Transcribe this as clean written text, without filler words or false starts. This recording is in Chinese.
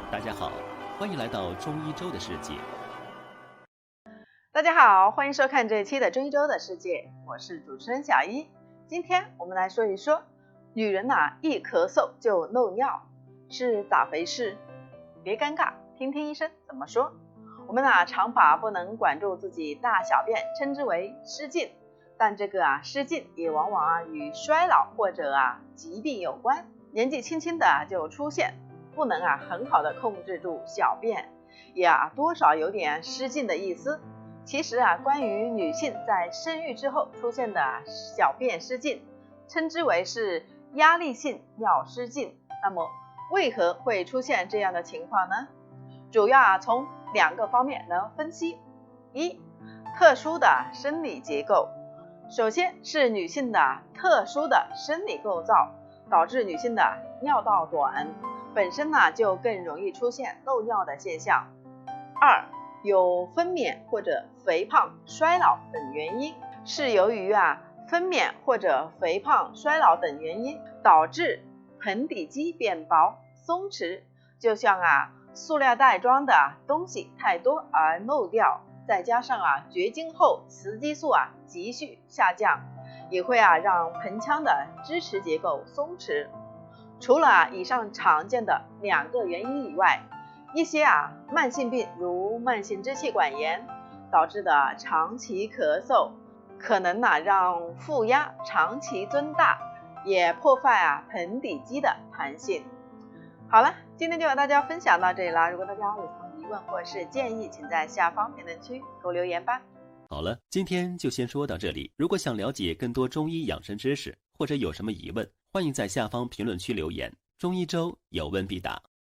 大家好，欢迎来到中医周的世界。大家好，欢迎收看这一期的中医周的世界，我是主持人小一。今天我们来说一说，女人一咳嗽就漏尿，是咋回事？别尴尬，听听医生怎么说。我们常把不能管住自己大小便称之为失禁，但这个失禁也往往与衰老或者疾病有关，年纪轻轻的就出现，不能很好的控制住小便，也多少有点失禁的意思。其实关于女性在生育之后出现的小便失禁，称之为是压力性尿失禁。那么为何会出现这样的情况呢？主要从两个方面能分析。一，特殊的生理结构。首先是女性的特殊的生理构造，导致女性的尿道短，本身就更容易出现漏尿的现象。二，有分娩或者肥胖、衰老等原因，是由于分娩或者肥胖、衰老等原因导致盆底肌变薄、松弛，就像塑料袋装的东西太多而漏掉，再加上绝经后雌激素急剧下降，也会让盆腔的支持结构松弛。除了以上常见的两个原因以外，一些慢性病如慢性支气管炎导致的长期咳嗽，可能让负压长期增大，也破坏盆底肌的弹性。好了，今天就和大家分享到这里了。如果大家有什么疑问或是建议，请在下方评论区给我留言吧。好了，今天就先说到这里。如果想了解更多中医养生知识，或者有什么疑问，欢迎在下方评论区留言，中医周有问必答。